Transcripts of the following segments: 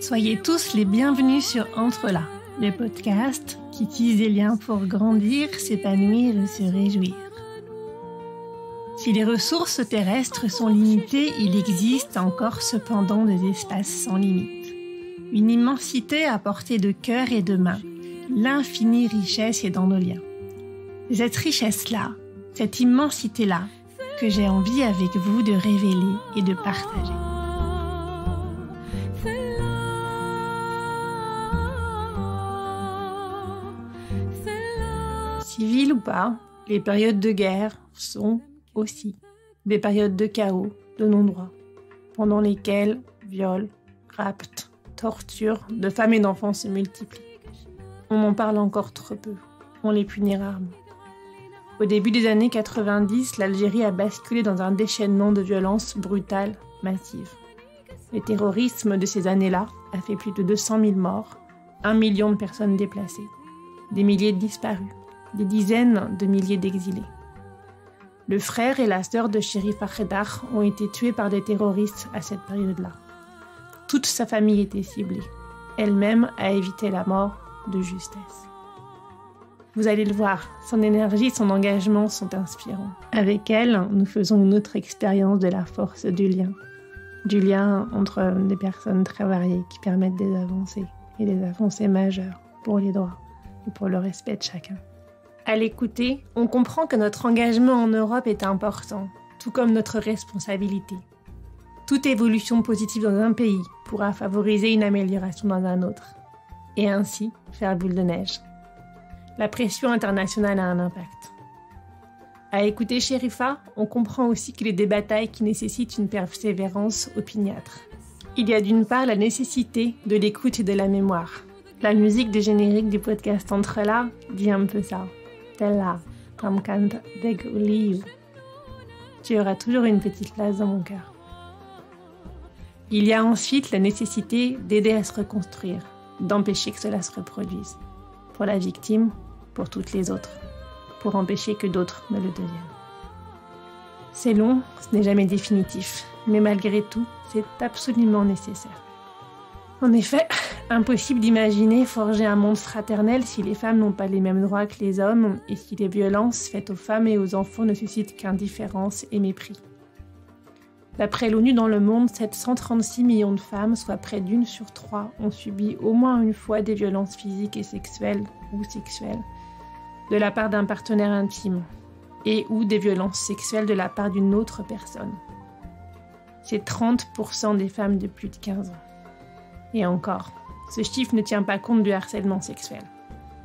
Soyez tous les bienvenus sur Entre là, le podcast qui tisse des liens pour grandir, s'épanouir et se réjouir. Si les ressources terrestres sont limitées, il existe encore cependant des espaces sans limite. Une immensité à portée de cœur et de main. L'infinie richesse est dans nos liens. Cette richesse-là, cette immensité-là, que j'ai envie avec vous de révéler et de partager. Civil ou pas, les périodes de guerre sont aussi des périodes de chaos, de non-droit, pendant lesquelles viols, rapts, tortures de femmes et d'enfants se multiplient. On en parle encore trop peu, on les punit rarement. Au début des années 90, l'Algérie a basculé dans un déchaînement de violences brutales, massives. Le terrorisme de ces années-là a fait plus de 200 000 morts, 1 million de personnes déplacées, des milliers de disparus, des dizaines de milliers d'exilés. Le frère et la sœur de Chérifa Haidar ont été tués par des terroristes à cette période-là. Toute sa famille était ciblée. Elle-même a évité la mort de justesse. Vous allez le voir, son énergie, son engagement sont inspirants. Avec elle, nous faisons une autre expérience de la force du lien. Du lien entre des personnes très variées qui permettent des avancées, et des avancées majeures pour les droits et pour le respect de chacun. À l'écouter, on comprend que notre engagement en Europe est important, tout comme notre responsabilité. Toute évolution positive dans un pays pourra favoriser une amélioration dans un autre, et ainsi faire boule de neige. La pression internationale a un impact. À écouter Chérifa, on comprend aussi qu'il y a des batailles qui nécessitent une persévérance opiniâtre. Il y a d'une part la nécessité de l'écoute et de la mémoire. La musique de générique du podcast Entre là dit un peu ça. Tella, Tamkant Deg Olive. Tu auras toujours une petite place dans mon cœur. Il y a ensuite la nécessité d'aider à se reconstruire, d'empêcher que cela se reproduise. Pour la victime, pour toutes les autres, pour empêcher que d'autres ne le deviennent. C'est long, ce n'est jamais définitif, mais malgré tout, c'est absolument nécessaire. En effet, impossible d'imaginer forger un monde fraternel si les femmes n'ont pas les mêmes droits que les hommes et si les violences faites aux femmes et aux enfants ne suscitent qu'indifférence et mépris. D'après l'ONU, dans le monde, 736 millions de femmes, soit près d'1 sur 3, ont subi au moins une fois des violences physiques et sexuelles ou sexuelles de la part d'un partenaire intime et ou des violences sexuelles de la part d'une autre personne. C'est 30% des femmes de plus de 15 ans. Et encore, ce chiffre ne tient pas compte du harcèlement sexuel.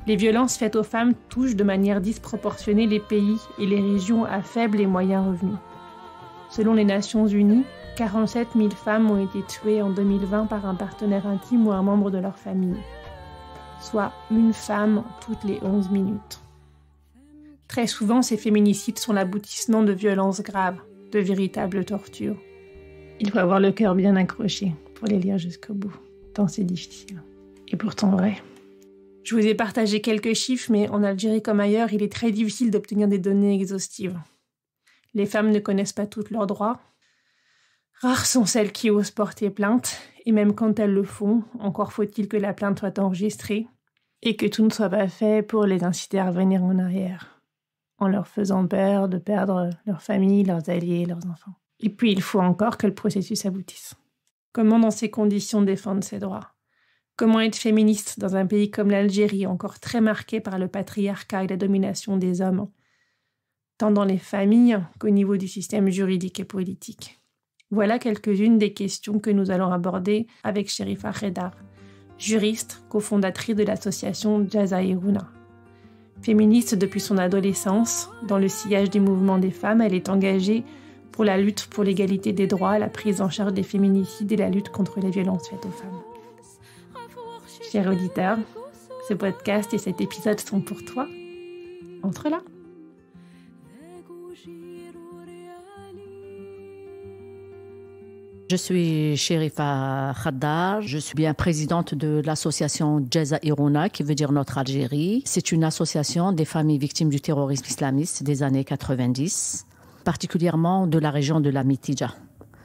Les violences faites aux femmes touchent de manière disproportionnée les pays et les régions à faibles et moyens revenus. Selon les Nations Unies, 47 000 femmes ont été tuées en 2020 par un partenaire intime ou un membre de leur famille, soit une femme toutes les 11 minutes. Très souvent, ces féminicides sont l'aboutissement de violences graves, de véritables tortures. Il faut avoir le cœur bien accroché pour les lire jusqu'au bout, tant c'est difficile. Et pourtant vrai. Je vous ai partagé quelques chiffres, mais en Algérie comme ailleurs, il est très difficile d'obtenir des données exhaustives. Les femmes ne connaissent pas tous leurs droits. Rares sont celles qui osent porter plainte, et même quand elles le font, encore faut-il que la plainte soit enregistrée et que tout ne soit pas fait pour les inciter à revenir en arrière, en leur faisant peur de perdre leur famille, leurs alliés, leurs enfants. Et puis il faut encore que le processus aboutisse. Comment dans ces conditions défendre ses droits ? Comment être féministe dans un pays comme l'Algérie, encore très marqué par le patriarcat et la domination des hommes, tant dans les familles qu'au niveau du système juridique et politique. Voilà quelques-unes des questions que nous allons aborder avec Chérifa Haidar, juriste, cofondatrice de l'association Jazairuna. Féministe depuis son adolescence, dans le sillage du mouvement des femmes, elle est engagée pour la lutte pour l'égalité des droits, la prise en charge des féminicides et la lutte contre les violences faites aux femmes. Chers auditeurs, ce podcast et cet épisode sont pour toi. Entre là. Je suis Chérifa Haidar, je suis bien présidente de l'association Jazairuna, qui veut dire Notre Algérie. C'est une association des familles victimes du terrorisme islamiste des années 90, particulièrement de la région de la Mitidja.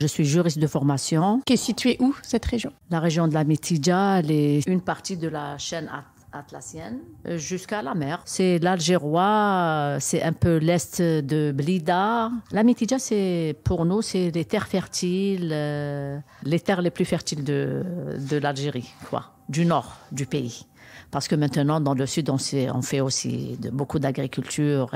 Je suis juriste de formation. Qui est située où, cette région? La région de la Mitidja, elle est une partie de la chaîne atlassienne jusqu'à la mer. C'est l'Algérois, c'est un peu l'est de Blida. La Mitidja, pour nous, c'est les terres fertiles, les terres les plus fertiles de l'Algérie, quoi, du nord du pays. Parce que maintenant, dans le sud, on fait aussi beaucoup d'agriculture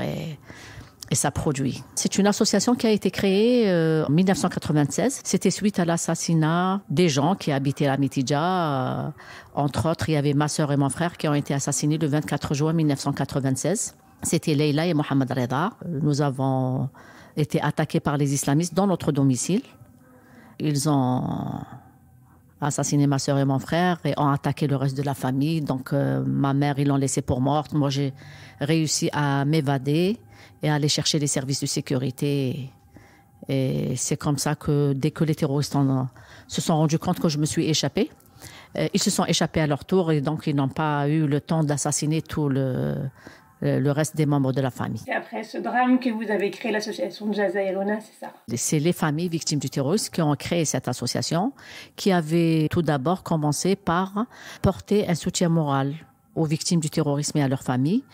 et ça produit. C'est une association qui a été créée en 1996. C'était suite à l'assassinat des gens qui habitaient la Mitidja. Entre autres, il y avait ma sœur et mon frère qui ont été assassinés le 24 juin 1996. C'était Leila et Mohamed Reda. Nous avons été attaqués par les islamistes dans notre domicile. Ils ont assassiné ma sœur et mon frère et ont attaqué le reste de la famille. Donc, ma mère, ils l'ont laissée pour morte. Moi, j'ai réussi à m'évader et aller chercher les services de sécurité. Et c'est comme ça que dès que les terroristes se sont rendus compte que je me suis échappée, ils se sont échappés à leur tour et donc ils n'ont pas eu le temps d'assassiner tout le reste des membres de la famille. C'est après ce drame que vous avez créé l'association Jaza Irona, c'est ça? C'est les familles victimes du terrorisme qui ont créé cette association qui avait tout d'abord commencé par porter un soutien moral aux victimes du terrorisme et à leurs familles.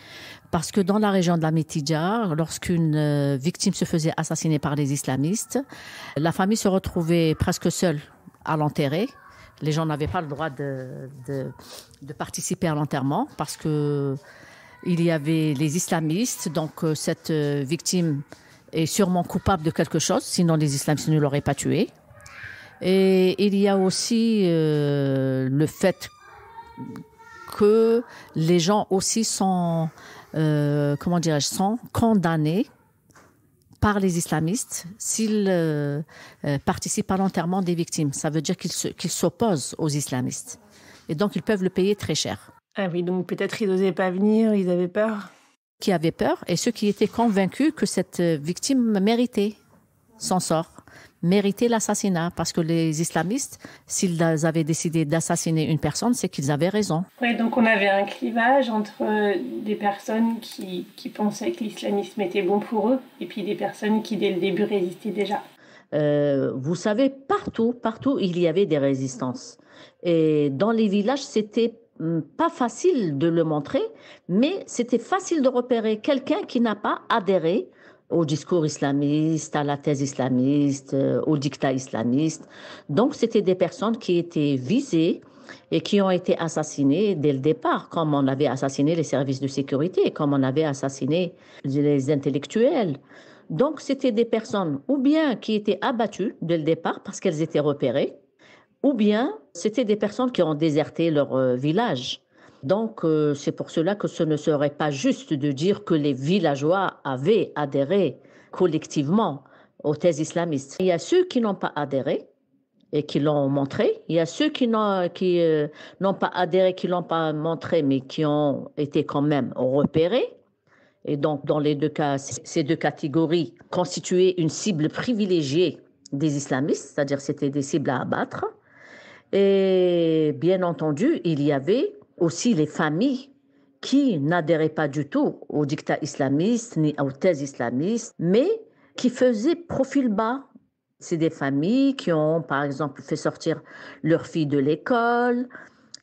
Parce que dans la région de la Mitidja, lorsqu'une victime se faisait assassiner par les islamistes, la famille se retrouvait presque seule à l'enterrer. Les gens n'avaient pas le droit de participer à l'enterrement parce que il y avait les islamistes. Donc cette victime est sûrement coupable de quelque chose, sinon les islamistes ne l'auraient pas tuée. Et il y a aussi le fait que les gens aussi sont sont condamnés par les islamistes s'ils participent à l'enterrement des victimes. Ça veut dire qu'ils s'opposent aux islamistes. Et donc, ils peuvent le payer très cher. Ah oui, donc peut-être ils n'osaient pas venir, ils avaient peur. Qui avaient peur et ceux qui étaient convaincus que cette victime méritait son sort, méritait l'assassinat. Parce que les islamistes, s'ils avaient décidé d'assassiner une personne, c'est qu'ils avaient raison. Oui, donc on avait un clivage entre des personnes qui pensaient que l'islamisme était bon pour eux et puis des personnes qui, dès le début, résistaient déjà. Vous savez, partout, il y avait des résistances. Et dans les villages, c'était pas facile de le montrer, mais c'était facile de repérer quelqu'un qui n'a pas adhéré au discours islamiste, à la thèse islamiste, au dictat islamiste. Donc, c'était des personnes qui étaient visées et qui ont été assassinées dès le départ, comme on avait assassiné les services de sécurité, comme on avait assassiné les intellectuels. Donc, c'était des personnes ou bien qui étaient abattues dès le départ parce qu'elles étaient repérées, ou bien c'était des personnes qui ont déserté leur village. Donc, c'est pour cela que ce ne serait pas juste de dire que les villageois avaient adhéré collectivement aux thèses islamistes. Il y a ceux qui n'ont pas adhéré et qui l'ont montré. Il y a ceux qui n'ont pas adhéré, qui ne l'ont pas montré, mais qui ont été quand même repérés. Et donc, dans les deux cas, ces deux catégories constituaient une cible privilégiée des islamistes, c'est-à-dire c'était des cibles à abattre. Et bien entendu, il y avait aussi les familles qui n'adhéraient pas du tout au dictat islamiste ni aux thèses islamistes, mais qui faisaient profil bas. C'est des familles qui ont, par exemple, fait sortir leurs filles de l'école,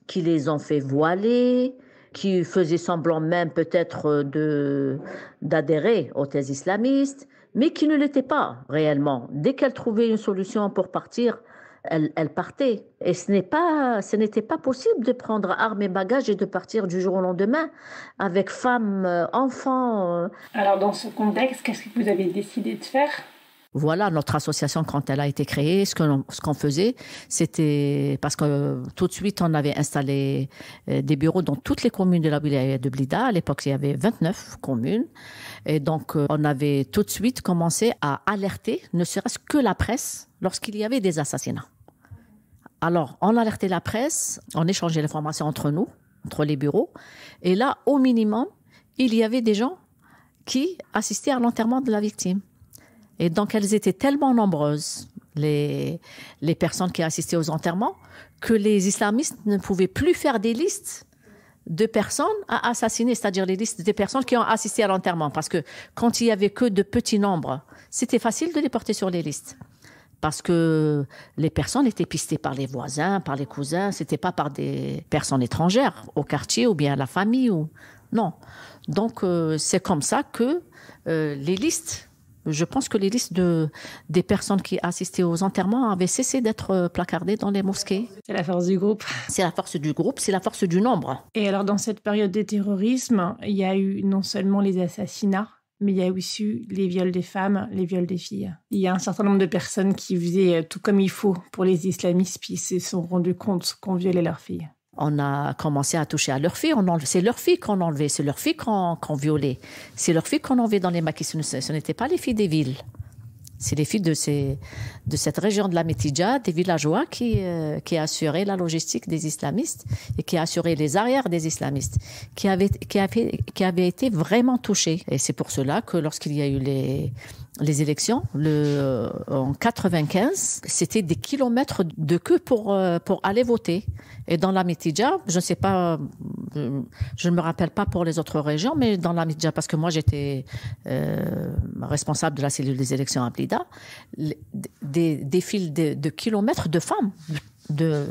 qui les ont fait voiler, qui faisaient semblant même peut-être d'adhérer aux thèses islamistes, mais qui ne l'étaient pas réellement. Dès qu'elles trouvaient une solution pour partir, elle partait. Et ce n'était pas possible de prendre armes et bagages et de partir du jour au lendemain avec femmes, enfants. Alors, dans ce contexte, qu'est-ce que vous avez décidé de faire ? Voilà, notre association, quand elle a été créée, ce qu'on faisait, c'était parce que tout de suite, on avait installé des bureaux dans toutes les communes de la wilaya de Blida. À l'époque, il y avait 29 communes. Et donc, on avait tout de suite commencé à alerter, ne serait-ce que la presse, lorsqu'il y avait des assassinats. Alors, on alertait la presse, on échangeait l'information entre nous, entre les bureaux. Et là, au minimum, il y avait des gens qui assistaient à l'enterrement de la victime. Et donc, elles étaient tellement nombreuses, les personnes qui assistaient aux enterrements, que les islamistes ne pouvaient plus faire des listes de personnes à assassiner, c'est-à-dire les listes des personnes qui ont assisté à l'enterrement. Parce que quand il y avait que de petits nombres, c'était facile de les porter sur les listes. Parce que les personnes étaient pistées par les voisins, par les cousins. C'était pas par des personnes étrangères au quartier ou bien à la famille. Non. Donc, c'est comme ça que les listes... Je pense que les listes des personnes qui assistaient aux enterrements avaient cessé d'être placardées dans les mosquées. C'est la force du groupe. C'est la force du groupe, c'est la force du nombre. Et alors, dans cette période de terrorisme, il y a eu non seulement les assassinats, mais il y a aussi les viols des femmes, les viols des filles. Il y a un certain nombre de personnes qui faisaient tout comme il faut pour les islamistes, puis ils se sont rendus compte qu'on violait leurs filles. On a commencé à toucher à leurs filles. C'est leurs filles qu'on enlevait, c'est leurs filles qu'on violait. C'est leurs filles qu'on enlevait dans les maquis. Ce n'étaient pas les filles des villes. C'est les filles de cette région de la Metidja, des villageois qui assuraient la logistique des islamistes et qui assuraient les arrières des islamistes, qui avaient été vraiment touchés. Et c'est pour cela que lorsqu'il y a eu les élections, en 95, c'était des kilomètres de queue pour aller voter. Et dans la Metidja, je ne sais pas, je ne me rappelle pas pour les autres régions, mais dans la Metidja, parce que moi j'étais responsable de la cellule des élections à Blida, des files de kilomètres de femmes,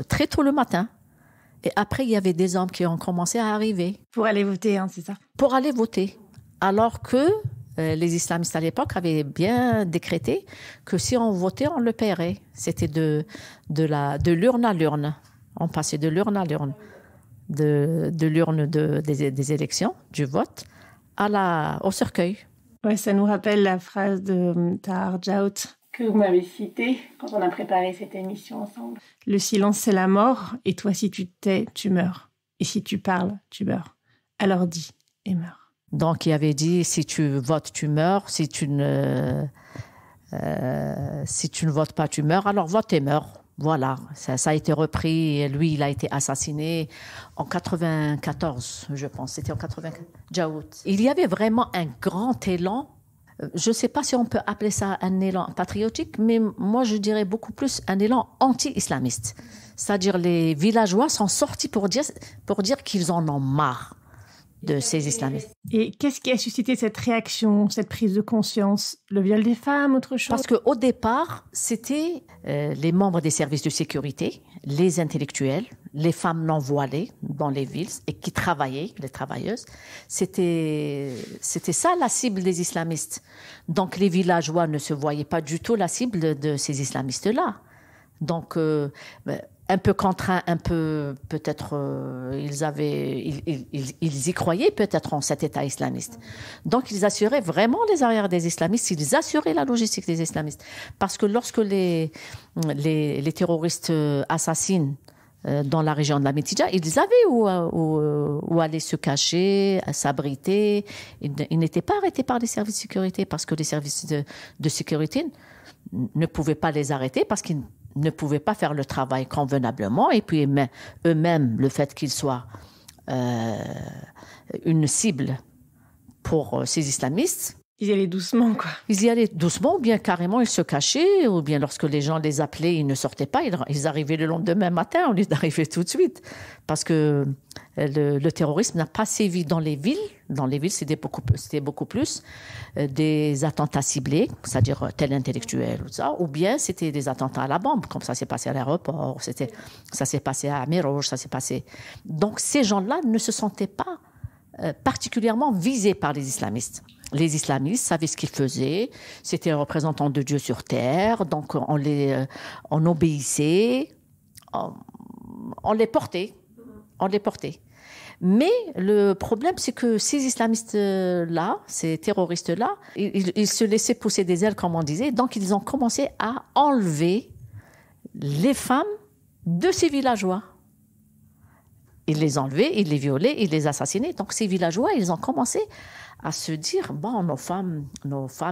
très tôt le matin. Et après, il y avait des hommes qui ont commencé à arriver. Pour aller voter, hein, c'est ça? Pour aller voter. Alors que les islamistes à l'époque avaient bien décrété que si on votait, on le paierait. C'était de l'urne à l'urne. On passait de l'urne à l'urne. De l'urne des élections, du vote, au cercueil. Ouais, ça nous rappelle la phrase de Tahar Djaout que vous m'avez citée quand on a préparé cette émission ensemble. Le silence, c'est la mort, et toi, si tu te tais, tu meurs. Et si tu parles, tu meurs. Alors dis et meurs. Donc, il avait dit, si tu votes, tu meurs. Si tu ne votes pas, tu meurs. Alors, vote et meurs. Voilà, ça a été repris. Lui, il a été assassiné en 94, je pense. C'était en 94. Djaout. Il y avait vraiment un grand élan. Je ne sais pas si on peut appeler ça un élan patriotique, mais moi, je dirais beaucoup plus un élan anti-islamiste. C'est-à-dire, les villageois sont sortis pour dire qu'ils en ont marre de ces islamistes. Et qu'est-ce qui a suscité cette réaction, cette prise de conscience? Le viol des femmes, autre chose? Parce qu'au départ, c'était les membres des services de sécurité, les intellectuels, les femmes non voilées dans les villes et qui travaillaient, les travailleuses. C'était ça la cible des islamistes. Donc les villageois ne se voyaient pas du tout la cible de ces islamistes-là. Donc un peu contraints, un peu peut-être ils y croyaient peut-être en cet État islamiste. Donc ils assuraient vraiment les arrières des islamistes, ils assuraient la logistique des islamistes. Parce que lorsque les terroristes assassinent dans la région de la Metidja, ils avaient où aller se cacher, s'abriter. Ils n'étaient pas arrêtés par les services de sécurité parce que les services de sécurité ne pouvaient pas les arrêter parce qu'ils ne pouvaient pas faire le travail convenablement. Et puis eux-mêmes, le fait qu'ils soient une cible pour ces islamistes, ils y allaient doucement, quoi. Ils y allaient doucement, ou bien carrément ils se cachaient, ou bien lorsque les gens les appelaient, ils ne sortaient pas, ils arrivaient le lendemain matin au lieu d'arriver tout de suite. Parce que le terrorisme n'a pas sévi dans les villes. Dans les villes, c'était beaucoup plus des attentats ciblés, c'est-à-dire tel intellectuel ou ça, ou bien c'était des attentats à la bombe, comme ça s'est passé à l'aéroport, ça s'est passé à Miroge, ça s'est passé. Donc ces gens-là ne se sentaient pas particulièrement visés par les islamistes. Les islamistes savaient ce qu'ils faisaient, c'était les représentants de Dieu sur terre, donc on obéissait, on les portait. Mais le problème, c'est que ces islamistes-là, ces terroristes-là, ils se laissaient pousser des ailes, comme on disait, donc ils ont commencé à enlever les femmes de ces villageois. Ils les enlevaient, ils les violaient, ils les assassinaient. Donc ces villageois, ils ont commencé à se dire, bon, nos femmes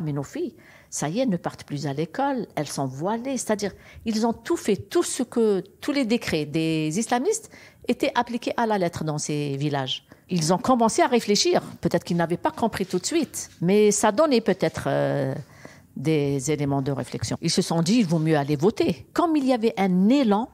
et nos filles, ça y est, ne partent plus à l'école, elles sont voilées. C'est-à-dire, ils ont tout fait, tous les décrets des islamistes étaient appliqués à la lettre dans ces villages. Ils ont commencé à réfléchir. Peut-être qu'ils n'avaient pas compris tout de suite, mais ça donnait peut-être des éléments de réflexion. Ils se sont dit, il vaut mieux aller voter. Comme il y avait un élan,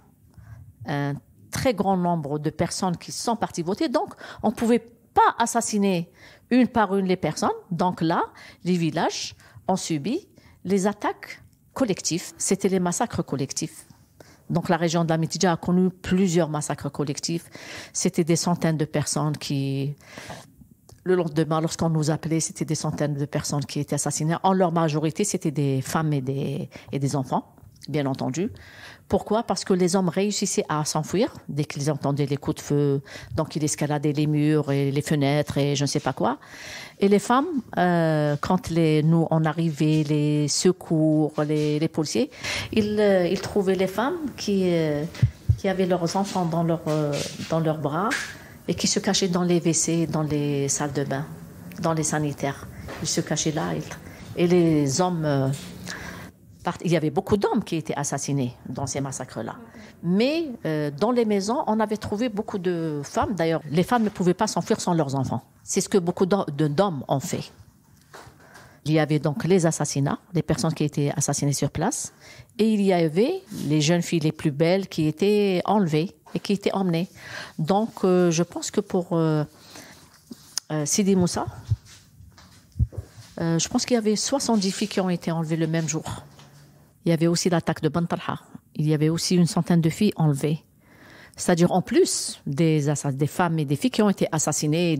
un très grand nombre de personnes qui sont parties voter, donc on ne pouvait pas assassiner une par une les personnes. Donc là, les villages ont subi les attaques collectifs, c'était les massacres collectifs. Donc la région de la Mitidja a connu plusieurs massacres collectifs. C'était des centaines de personnes qui... Le lendemain, lorsqu'on nous appelait, c'était des centaines de personnes qui étaient assassinées. En leur majorité, c'était des femmes et des enfants, bien entendu. Pourquoi? Parce que les hommes réussissaient à s'enfuir dès qu'ils entendaient les coups de feu. Donc, ils escaladaient les murs et les fenêtres et je ne sais pas quoi. Et les femmes, quand nous, on arrivait, les secours, les policiers, ils trouvaient les femmes qui avaient leurs enfants dans leurs bras et qui se cachaient dans les WC, dans les salles de bain, dans les sanitaires. Ils se cachaient là. Et les hommes... Il y avait beaucoup d'hommes qui étaient assassinés dans ces massacres-là. Mais dans les maisons, on avait trouvé beaucoup de femmes. D'ailleurs, les femmes ne pouvaient pas s'enfuir sans leurs enfants. C'est ce que beaucoup d'hommes ont fait. Il y avait donc les assassinats, les personnes qui étaient assassinées sur place. Et il y avait les jeunes filles les plus belles qui étaient enlevées et qui étaient emmenées. Donc, je pense que pour Sidi Moussa, je pense qu'il y avait 70 filles qui ont été enlevées le même jour. Il y avait aussi l'attaque de Ben Talha. Il y avait aussi une centaine de filles enlevées. C'est-à-dire, en plus des femmes et des filles qui ont été assassinées,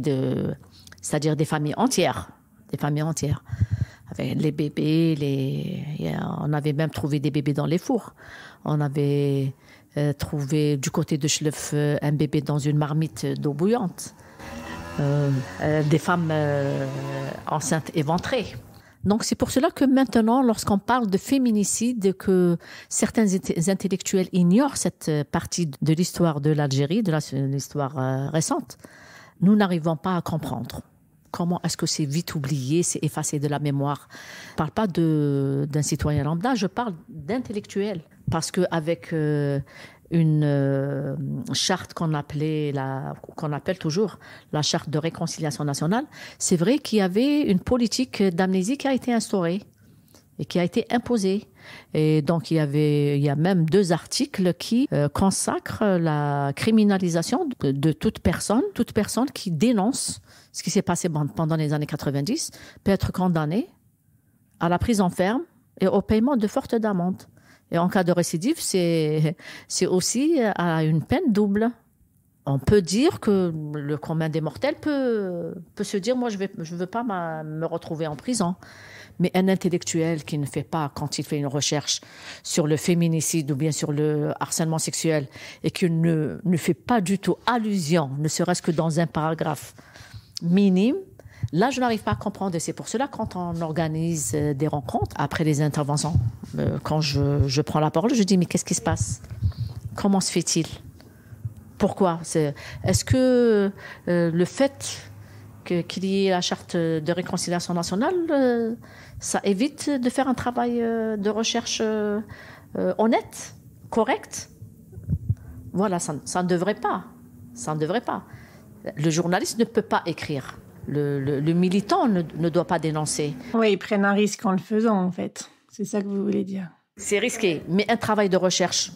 c'est-à-dire des familles entières. Des familles entières. Avec les bébés, on avait même trouvé des bébés dans les fours. On avait trouvé du côté de Chlef un bébé dans une marmite d'eau bouillante. Des femmes enceintes éventrées. Donc c'est pour cela que maintenant, lorsqu'on parle de féminicide, que certains intellectuels ignorent cette partie de l'histoire de l'Algérie, de l'histoire récente, nous n'arrivons pas à comprendre. Comment est-ce que c'est vite oublié, c'est effacé de la mémoire? Je ne parle pas d'un citoyen lambda, je parle d'intellectuels. Parce qu'avec une charte qu'on appelle toujours la charte de réconciliation nationale, c'est vrai qu'il y avait une politique d'amnésie qui a été instaurée et qui a été imposée. Et donc il y a même 2 articles qui consacrent la criminalisation de toute personne qui dénonce ce qui s'est passé pendant les années 90 peut être condamnée à la prison ferme et au paiement de fortes amendes. Et en cas de récidive, c'est aussi à une peine double. On peut dire que le commun des mortels peut se dire, moi, je veux pas me retrouver en prison. Mais un intellectuel qui ne fait pas, quand il fait une recherche sur le féminicide ou bien sur le harcèlement sexuel, et qui ne fait pas du tout allusion, ne serait-ce que dans un paragraphe minime, là, je n'arrive pas à comprendre. Et c'est pour cela, quand on organise des rencontres, après les interventions, quand je prends la parole, je dis, mais qu'est-ce qui se passe? Comment se fait-il? Pourquoi? Est-ce que le fait qu'il y ait la charte de réconciliation nationale, ça évite de faire un travail de recherche honnête, correct? Voilà, ça ne devrait pas. Ça ne devrait pas. Le journaliste ne peut pas écrire. Le militant ne doit pas dénoncer. Oui, ils prennent un risque en le faisant, en fait. C'est ça que vous voulez dire. C'est risqué, mais un travail de recherche,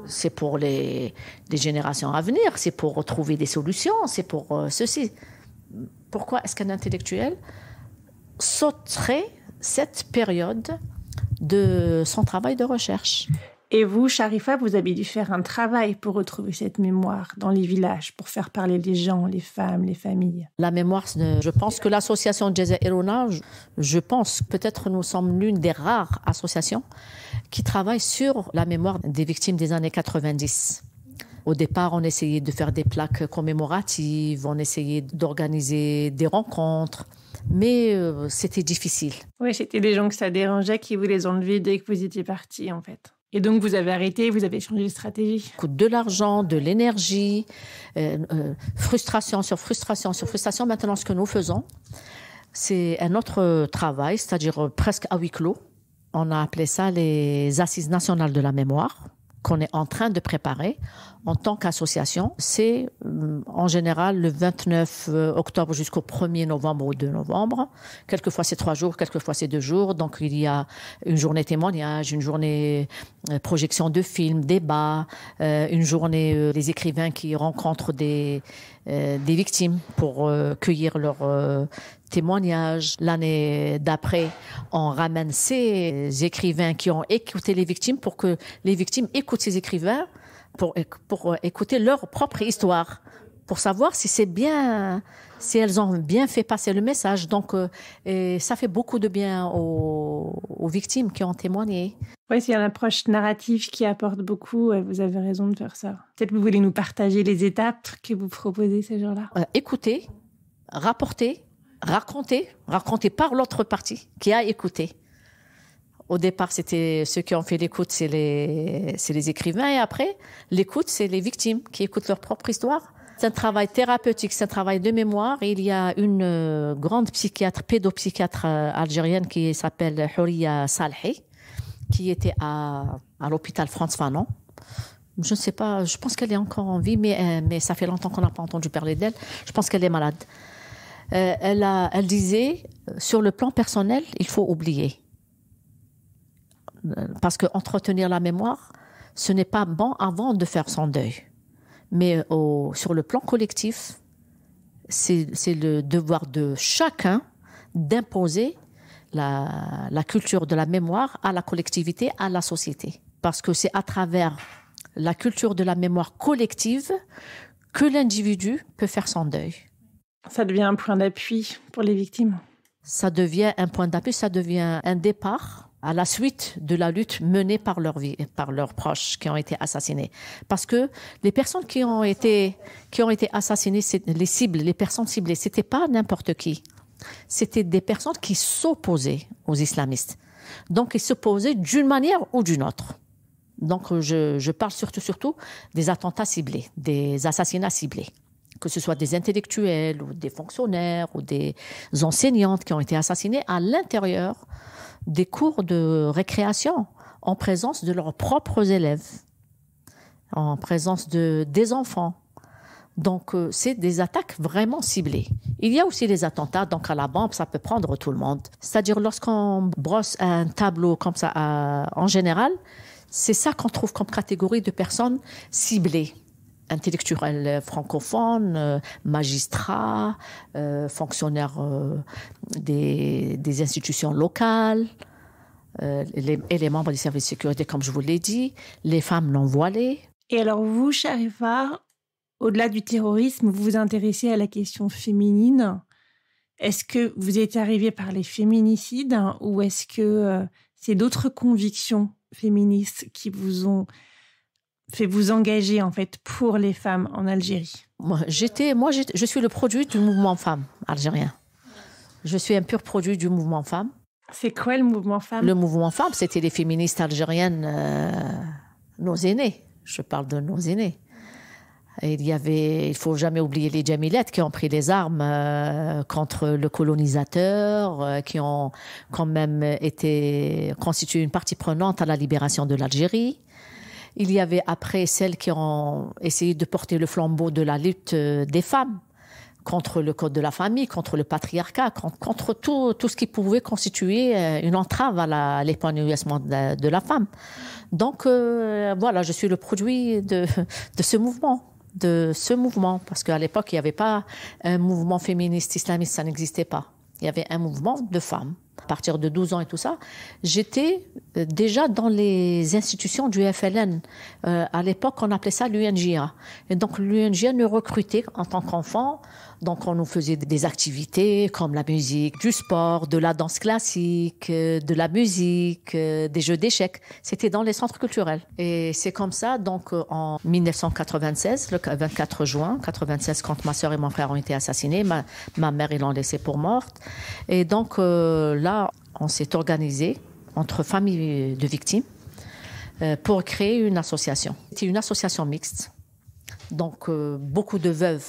c'est pour les générations à venir, c'est pour trouver des solutions, c'est pour ceci. Pourquoi est-ce qu'un intellectuel sauterait cette période de son travail de recherche? Et vous, Sharifa, vous avez dû faire un travail pour retrouver cette mémoire dans les villages, pour faire parler les gens, les femmes, les familles. La mémoire, je pense que l'association Jazairuna, je pense peut-être nous sommes l'une des rares associations qui travaillent sur la mémoire des victimes des années 90. Au départ, on essayait de faire des plaques commémoratives, on essayait d'organiser des rencontres, mais c'était difficile. Oui, c'était des gens que ça dérangeait, qui vous les enlevaient dès que vous étiez partis, en fait. Et donc, vous avez arrêté, vous avez changé de stratégie. Coûte de l'argent, de l'énergie, frustration sur frustration sur frustration. Maintenant, ce que nous faisons, c'est un autre travail, c'est-à-dire presque à huis clos. On a appelé ça les Assises nationales de la mémoire, qu'on est en train de préparer en tant qu'association. C'est en général le 29 octobre jusqu'au 1er novembre ou 2 novembre. Quelquefois c'est 3 jours, quelquefois c'est 2 jours. Donc il y a une journée témoignage, une journée projection de films, débat, une journée des écrivains qui rencontrent des victimes pour cueillir leurs témoignages. L'année d'après, on ramène ces écrivains qui ont écouté les victimes pour que les victimes écoutent ces écrivains pour écouter leur propre histoire, pour savoir si elles ont bien fait passer le message. Donc, et ça fait beaucoup de bien aux victimes qui ont témoigné. Oui, c'est une approche narrative qui apporte beaucoup. Vous avez raison de faire ça. Peut-être que vous voulez nous partager les étapes que vous proposez ces jours-là. Écouter, rapporter, raconter par l'autre partie qui a écouté. Au départ, c'était ceux qui ont fait l'écoute, c'est les écrivains. Et après, l'écoute, c'est les victimes qui écoutent leur propre histoire. C'est un travail thérapeutique, c'est un travail de mémoire. Et il y a une grande pédopsychiatre algérienne qui s'appelle Houria Salhi, qui était à l'hôpital Frantz Fanon. Je ne sais pas, je pense qu'elle est encore en vie, mais ça fait longtemps qu'on n'a pas entendu parler d'elle. Je pense qu'elle est malade. Elle disait, sur le plan personnel, il faut oublier. Parce qu'entretenir la mémoire, ce n'est pas bon avant de faire son deuil. Mais sur le plan collectif, c'est le devoir de chacun d'imposer la culture de la mémoire à la collectivité, à la société. Parce que c'est à travers la culture de la mémoire collective que l'individu peut faire son deuil. Ça devient un point d'appui pour les victimes. Ça devient un point d'appui, ça devient un départ à la suite de la lutte menée par leurs proches qui ont été assassinés. Parce que les personnes qui ont été assassinées, les personnes ciblées, c'était pas n'importe qui. C'était des personnes qui s'opposaient aux islamistes. Donc, ils s'opposaient d'une manière ou d'une autre. Donc, je parle surtout des attentats ciblés, des assassinats ciblés. Que ce soit des intellectuels ou des fonctionnaires ou des enseignantes qui ont été assassinés à l'intérieur des cours de récréation, en présence de leurs propres élèves, en présence des enfants. Donc, c'est des attaques vraiment ciblées. Il y a aussi les attentats, donc à la bombe, ça peut prendre tout le monde. C'est-à-dire, lorsqu'on brosse un tableau comme ça, en général, c'est ça qu'on trouve comme catégorie de personnes ciblées. Intellectuels francophones, magistrats, fonctionnaires des institutions locales, et les membres des services de sécurité, comme je vous l'ai dit, les femmes non voilées. Et alors vous, Charifa, au-delà du terrorisme, vous vous intéressez à la question féminine. Est-ce que vous êtes arrivée par les féminicides ou est-ce que c'est d'autres convictions féministes qui vous ont fait vous engager en fait pour les femmes en Algérie? Je suis le produit du mouvement femmes algérien. Je suis un pur produit du mouvement femmes. C'est quoi le mouvement femmes? Le mouvement femmes, c'était les féministes algériennes, nos aînés. Je parle de nos aînés. Et il faut jamais oublier les Djamilettes qui ont pris les armes contre le colonisateur, qui ont quand même constitué une partie prenante à la libération de l'Algérie. Il y avait après celles qui ont essayé de porter le flambeau de la lutte des femmes contre le code de la famille, contre le patriarcat, contre tout ce qui pouvait constituer une entrave à l'épanouissement de la femme. Donc voilà, je suis le produit de ce mouvement, parce qu'à l'époque, il n'y avait pas un mouvement féministe islamiste, ça n'existait pas. Il y avait un mouvement de femmes. À partir de 12 ans et tout ça, j'étais déjà dans les institutions du FLN. À l'époque, on appelait ça l'UNJA. Et donc, l'UNJA nous recrutait en tant qu'enfants. Donc, on nous faisait des activités comme la musique, du sport, de la danse classique, de la musique, des jeux d'échecs. C'était dans les centres culturels. Et c'est comme ça, donc, en 1996, le 24 juin 1996, quand ma sœur et mon frère ont été assassinés, ma mère, ils l'ont laissée pour morte. Et donc, là, on s'est organisé entre familles de victimes pour créer une association. C'était une association mixte. Donc, beaucoup de veuves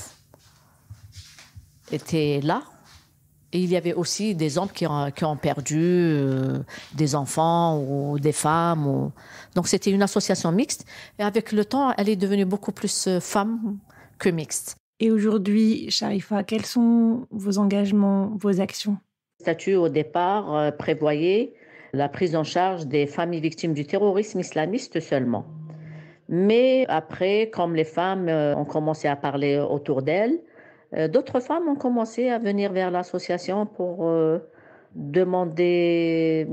étaient là. Et il y avait aussi des hommes qui ont perdu des enfants ou des femmes. Donc, c'était une association mixte. Et avec le temps, elle est devenue beaucoup plus femme que mixte. Et aujourd'hui, Charifa, quels sont vos engagements, vos actions? Le statut, au départ, prévoyait la prise en charge des familles victimes du terrorisme islamiste seulement. Mais après, comme les femmes ont commencé à parler autour d'elles, D'autres femmes ont commencé à venir vers l'association pour demander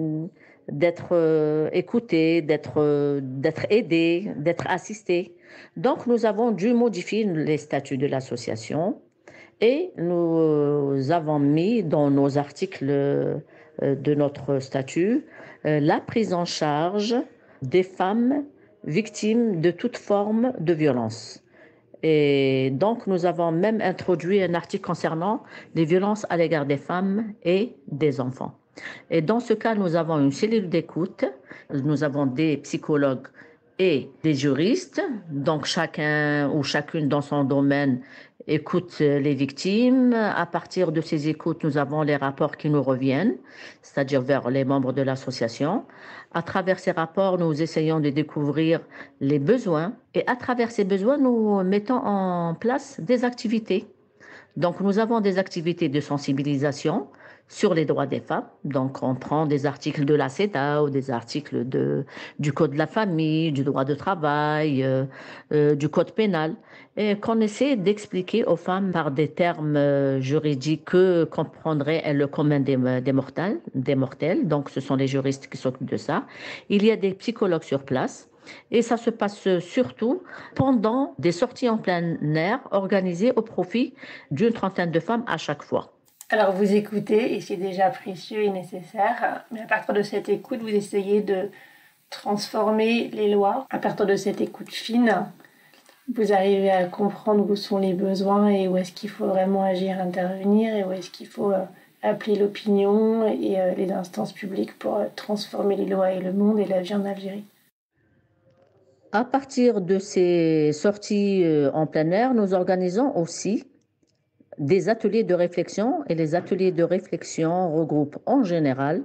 d'être écoutées, d'être aidées, d'être assistées. Donc, nous avons dû modifier les statuts de l'association et nous avons mis dans nos articles de notre statut la prise en charge des femmes victimes de toute forme de violence. Et donc, nous avons même introduit un article concernant les violences à l'égard des femmes et des enfants. Et dans ce cas, nous avons une cellule d'écoute, nous avons des psychologues et des juristes. Donc, chacun ou chacune dans son domaine écoute les victimes. À partir de ces écoutes, nous avons les rapports qui nous reviennent, c'est-à-dire vers les membres de l'association. À travers ces rapports, nous essayons de découvrir les besoins et à travers ces besoins, nous mettons en place des activités. Donc, nous avons des activités de sensibilisation sur les droits des femmes. Donc, on prend des articles de la CEDAW ou des articles du Code de la famille, du droit de travail, du Code pénal, et qu'on essaie d'expliquer aux femmes par des termes juridiques que comprendraient le commun des mortels. Donc, ce sont les juristes qui s'occupent de ça. Il y a des psychologues sur place. Et ça se passe surtout pendant des sorties en plein air organisées au profit d'une trentaine de femmes à chaque fois. Alors vous écoutez et c'est déjà précieux et nécessaire, mais à partir de cette écoute, vous essayez de transformer les lois. À partir de cette écoute fine, vous arrivez à comprendre où sont les besoins et où est-ce qu'il faut vraiment agir, intervenir et où est-ce qu'il faut appeler l'opinion et les instances publiques pour transformer les lois et le monde et la vie en Algérie. À partir de ces sorties en plein air, nous organisons aussi des ateliers de réflexion et les ateliers de réflexion regroupent en général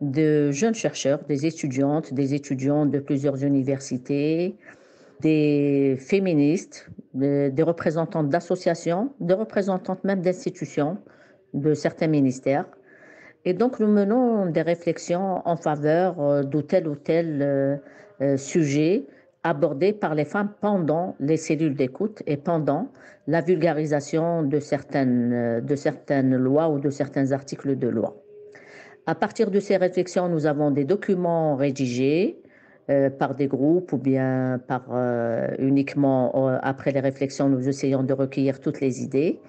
de jeunes chercheurs, des étudiantes, des étudiants de plusieurs universités, des féministes, des représentantes d'associations, des représentantes même d'institutions, de certains ministères. Et donc nous menons des réflexions en faveur de tel ou tel sujet abordés par les femmes pendant les cellules d'écoute et pendant la vulgarisation de certaines lois ou de certains articles de loi. À partir de ces réflexions, nous avons des documents rédigés par des groupes ou bien uniquement après les réflexions, nous essayons de recueillir toutes les idées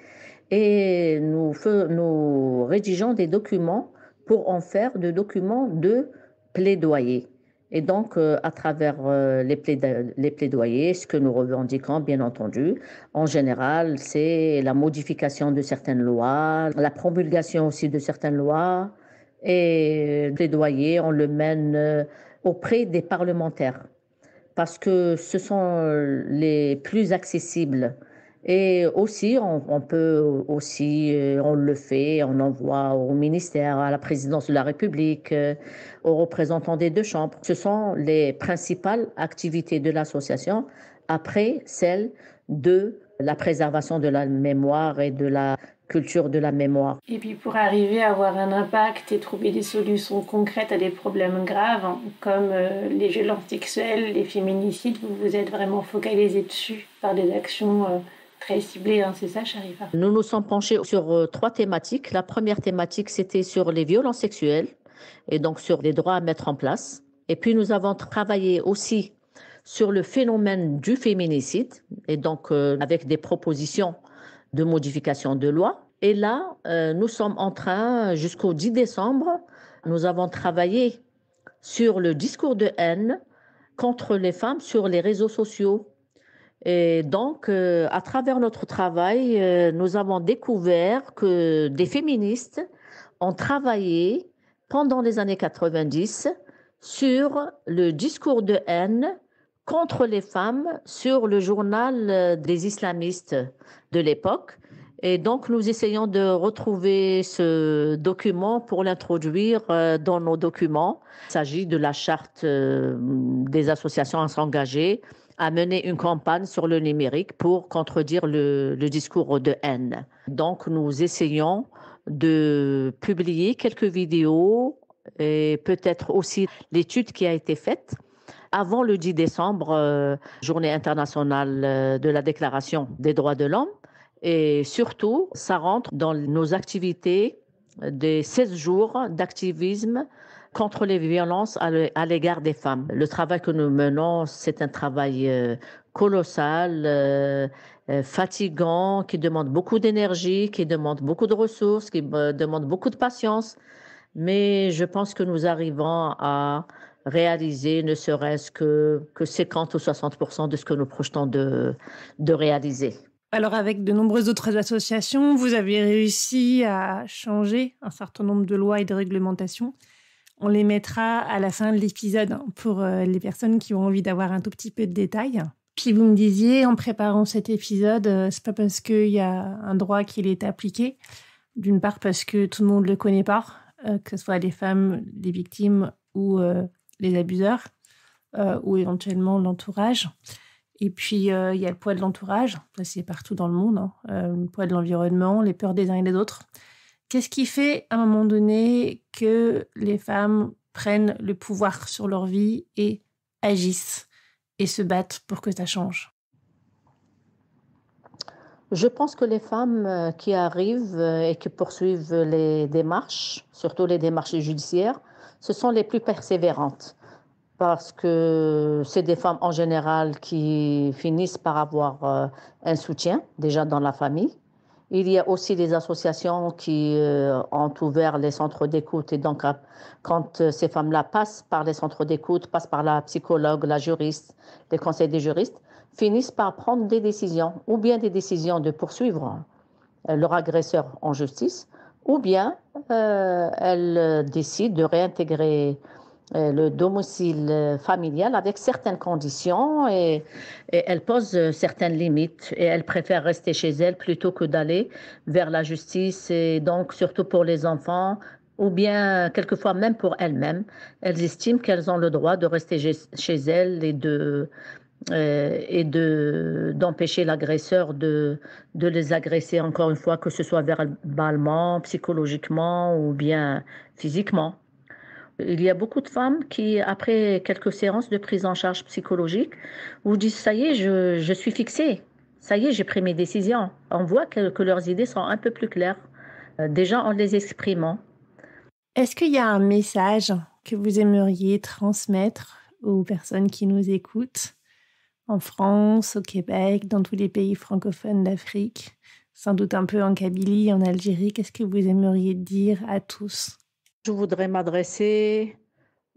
et nous rédigeons des documents pour en faire des documents de plaidoyer. Et donc, à travers les plaidoyers, ce que nous revendiquons, bien entendu, en général, c'est la modification de certaines lois, la promulgation aussi de certaines lois. Et le plaidoyer, on le mène auprès des parlementaires parce que ce sont les plus accessibles. Et aussi, on peut aussi, on le fait, on envoie au ministère, à la présidence de la République, aux représentants des deux chambres. Ce sont les principales activités de l'association, après celle de la préservation de la mémoire et de la culture de la mémoire. Et puis pour arriver à avoir un impact et trouver des solutions concrètes à des problèmes graves, comme les violences sexuelles, les féminicides, vous vous êtes vraiment focalisé dessus par des actions très ciblé, hein, c'est ça, Sharifa? Nous nous sommes penchés sur 3 thématiques. La première thématique, c'était sur les violences sexuelles et donc sur les droits à mettre en place. Et puis, nous avons travaillé aussi sur le phénomène du féminicide et donc avec des propositions de modification de loi. Et là, nous sommes en train, jusqu'au 10 décembre, nous avons travaillé sur le discours de haine contre les femmes sur les réseaux sociaux. Et donc, à travers notre travail, nous avons découvert que des féministes ont travaillé pendant les années 90 sur le discours de haine contre les femmes sur le journal des islamistes de l'époque. Et donc, nous essayons de retrouver ce document pour l'introduire dans nos documents. Il s'agit de la charte des associations à s'engager à mener une campagne sur le numérique pour contredire le discours de haine. Donc, nous essayons de publier quelques vidéos et peut-être aussi l'étude qui a été faite avant le 10 décembre, journée internationale de la Déclaration des droits de l'homme. Et surtout, ça rentre dans nos activités des 16 jours d'activisme contre les violences à l'égard des femmes. Le travail que nous menons, c'est un travail colossal, fatigant, qui demande beaucoup d'énergie, qui demande beaucoup de ressources, qui demande beaucoup de patience. Mais je pense que nous arrivons à réaliser ne serait-ce que 50 ou 60% de ce que nous projetons de réaliser. Alors, avec de nombreuses autres associations, vous avez réussi à changer un certain nombre de lois et de réglementations. On les mettra à la fin de l'épisode pour les personnes qui ont envie d'avoir un tout petit peu de détails. Puis vous me disiez, en préparant cet épisode, c'est pas parce qu'il y a un droit qu'il est appliqué. D'une part parce que tout le monde le connaît pas, que ce soit les femmes, les victimes ou les abuseurs, ou éventuellement l'entourage. Et puis, il y a le poids de l'entourage, ça c'est partout dans le monde, le poids de l'environnement, les peurs des uns et des autres. Qu'est-ce qui fait, à un moment donné, que les femmes prennent le pouvoir sur leur vie et agissent et se battent pour que ça change? Je pense que les femmes qui arrivent et qui poursuivent les démarches, surtout les démarches judiciaires, ce sont les plus persévérantes. Parce que c'est des femmes en général qui finissent par avoir un soutien déjà dans la famille. Il y a aussi des associations qui ont ouvert les centres d'écoute et donc quand ces femmes-là passent par les centres d'écoute, passent par la psychologue, la juriste, les conseils des juristes, finissent par prendre des décisions ou bien des décisions de poursuivre leur agresseur en justice ou bien elles décident de réintégrer le domicile familial avec certaines conditions et elle pose certaines limites et elle préfère rester chez elle plutôt que d'aller vers la justice et donc surtout pour les enfants ou bien quelquefois même pour elles-mêmes. Elles estiment qu'elles ont le droit de rester chez elles d'empêcher l'agresseur de les agresser encore une fois, que ce soit verbalement, psychologiquement ou bien physiquement. Il y a beaucoup de femmes qui, après quelques séances de prise en charge psychologique, vous disent, ça y est, je suis fixée. Ça y est, j'ai pris mes décisions. On voit que leurs idées sont un peu plus claires, déjà en les exprimant. Est-ce qu'il y a un message que vous aimeriez transmettre aux personnes qui nous écoutent en France, au Québec, dans tous les pays francophones d'Afrique, sans doute un peu en Kabylie, en Algérie? Qu'est-ce que vous aimeriez dire à tous? Je voudrais m'adresser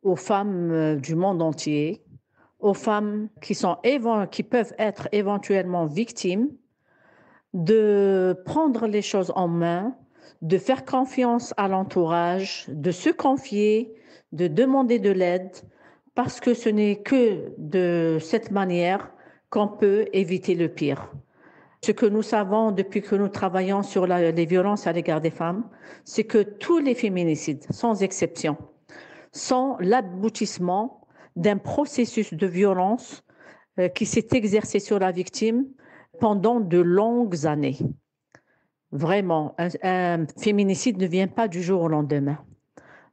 aux femmes du monde entier, aux femmes qui peuvent être éventuellement victimes, de prendre les choses en main, de faire confiance à l'entourage, de se confier, de demander de l'aide, parce que ce n'est que de cette manière qu'on peut éviter le pire. Ce que nous savons depuis que nous travaillons sur les violences à l'égard des femmes, c'est que tous les féminicides, sans exception, sont l'aboutissement d'un processus de violence qui s'est exercé sur la victime pendant de longues années. Vraiment, un féminicide ne vient pas du jour au lendemain.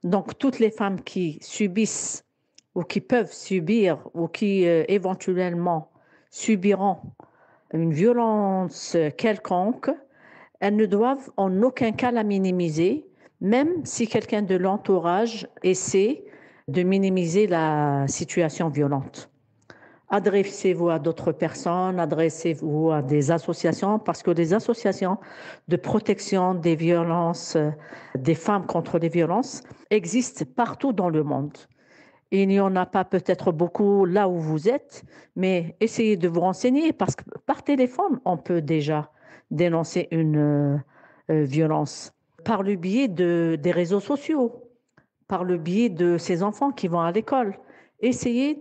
Donc, toutes les femmes qui subissent ou qui peuvent subir ou qui éventuellement subiront une violence quelconque, elles ne doivent en aucun cas la minimiser, même si quelqu'un de l'entourage essaie de minimiser la situation violente. Adressez-vous à d'autres personnes, adressez-vous à des associations, parce que les associations de protection des violences, des femmes contre les violences, existent partout dans le monde. Il n'y en a pas peut-être beaucoup là où vous êtes, mais essayez de vous renseigner parce que par téléphone, on peut déjà dénoncer une violence. Par le biais des réseaux sociaux, par le biais de ces enfants qui vont à l'école. Essayez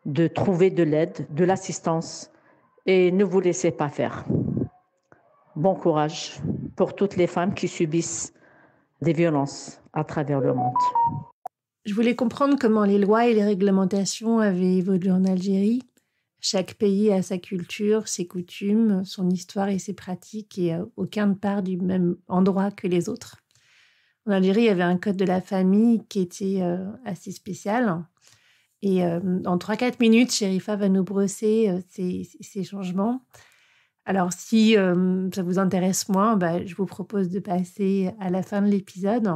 de trouver de l'aide, de l'assistance et ne vous laissez pas faire. Bon courage pour toutes les femmes qui subissent des violences à travers le monde. Je voulais comprendre comment les lois et les réglementations avaient évolué en Algérie. Chaque pays a sa culture, ses coutumes, son histoire et ses pratiques et aucun ne part du même endroit que les autres. En Algérie, il y avait un code de la famille qui était assez spécial. Et en 3-4 minutes, Chérifa va nous brosser ces changements. Alors, si ça vous intéresse moins, je vous propose de passer à la fin de l'épisode.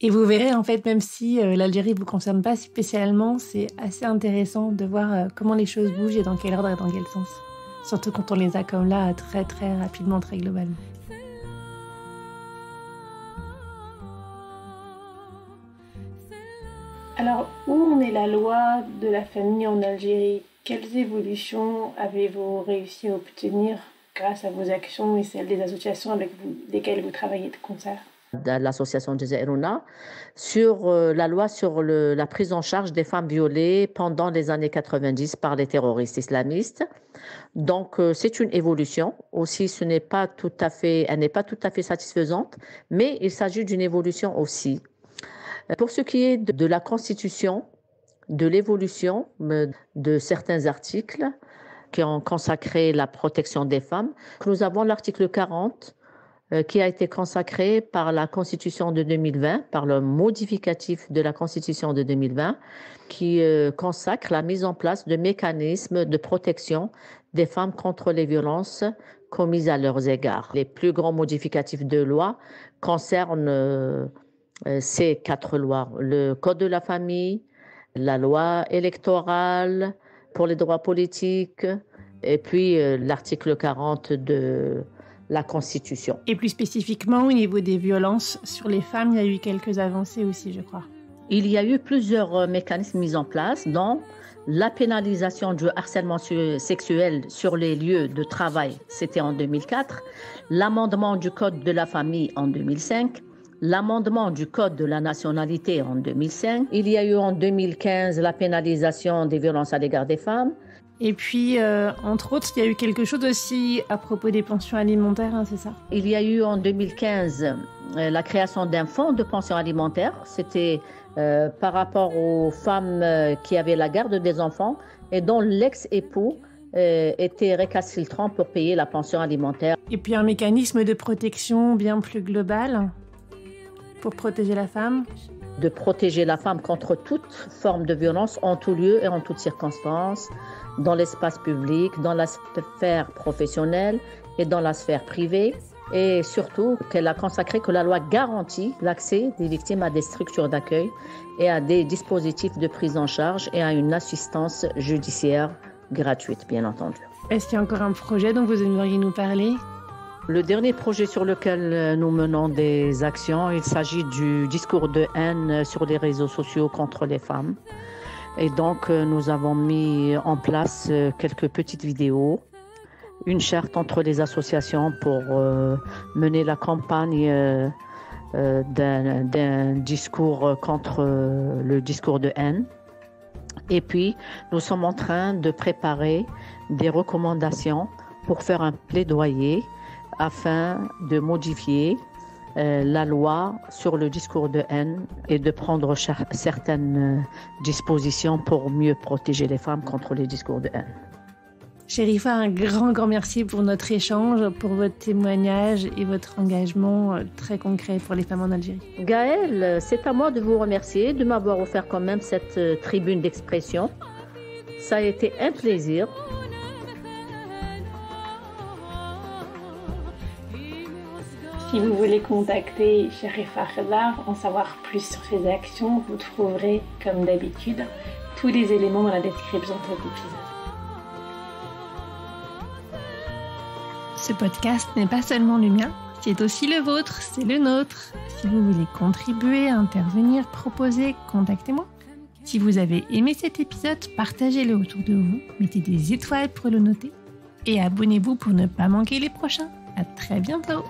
Et vous verrez, en fait, même si l'Algérie ne vous concerne pas spécialement, c'est assez intéressant de voir comment les choses bougent et dans quel ordre et dans quel sens. Surtout quand on les a comme là, très très rapidement, très globalement. Alors, où en est la loi de la famille en Algérie ? Quelles évolutions avez-vous réussi à obtenir grâce à vos actions et celles des associations avec lesquelles vous travaillez de concert ? De l'association Jazairuna sur la loi sur la prise en charge des femmes violées pendant les années 90 par les terroristes islamistes. Donc, c'est une évolution. Aussi, elle n'est pas tout à fait satisfaisante, mais il s'agit d'une évolution aussi. Pour ce qui est de la Constitution, de l'évolution de certains articles qui ont consacré la protection des femmes, nous avons l'article 40 qui a été consacré par la Constitution de 2020, par le modificatif de la Constitution de 2020, qui consacre la mise en place de mécanismes de protection des femmes contre les violences commises à leurs égards. Les plus grands modificatifs de loi concernent ces 4 lois: le Code de la famille, la loi électorale pour les droits politiques, et puis l'article 40 de la Constitution. Et plus spécifiquement, au niveau des violences sur les femmes, il y a eu quelques avancées aussi, je crois. Il y a eu plusieurs mécanismes mis en place, dont la pénalisation du harcèlement sexuel sur les lieux de travail, c'était en 2004, l'amendement du Code de la famille en 2005, l'amendement du Code de la nationalité en 2005. Il y a eu en 2015 la pénalisation des violences à l'égard des femmes. Et puis, entre autres, il y a eu quelque chose aussi à propos des pensions alimentaires, hein, c'est ça ? Il y a eu en 2015 la création d'un fonds de pension alimentaire. C'était par rapport aux femmes qui avaient la garde des enfants et dont l'ex-époux était récalcitrant pour payer la pension alimentaire. Et puis un mécanisme de protection bien plus global pour protéger la femme ? De protéger la femme contre toute forme de violence en tout lieu et en toutes circonstances, dans l'espace public, dans la sphère professionnelle et dans la sphère privée. Et surtout qu'elle a consacré que la loi garantit l'accès des victimes à des structures d'accueil et à des dispositifs de prise en charge et à une assistance judiciaire gratuite, bien entendu. Est-ce qu'il y a encore un projet dont vous aimeriez nous parler ? Le dernier projet sur lequel nous menons des actions, il s'agit du discours de haine sur les réseaux sociaux contre les femmes. Et donc, nous avons mis en place quelques petites vidéos, une charte entre les associations pour mener la campagne d'un discours contre le discours de haine. Et puis, nous sommes en train de préparer des recommandations pour faire un plaidoyer afin de modifier la loi sur le discours de haine et de prendre certaines dispositions pour mieux protéger les femmes contre les discours de haine. Chérifa, un grand merci pour notre échange, pour votre témoignage et votre engagement très concret pour les femmes en Algérie. Gaëlle, c'est à moi de vous remercier de m'avoir offert quand même cette tribune d'expression. Ça a été un plaisir. Si vous voulez contacter Chérifa Khedar, en savoir plus sur ses actions, vous trouverez, comme d'habitude, tous les éléments dans la description de cet épisode. Ce podcast n'est pas seulement le mien, c'est aussi le vôtre, c'est le nôtre. Si vous voulez contribuer, intervenir, proposer, contactez-moi. Si vous avez aimé cet épisode, partagez-le autour de vous, mettez des étoiles pour le noter et abonnez-vous pour ne pas manquer les prochains. À très bientôt!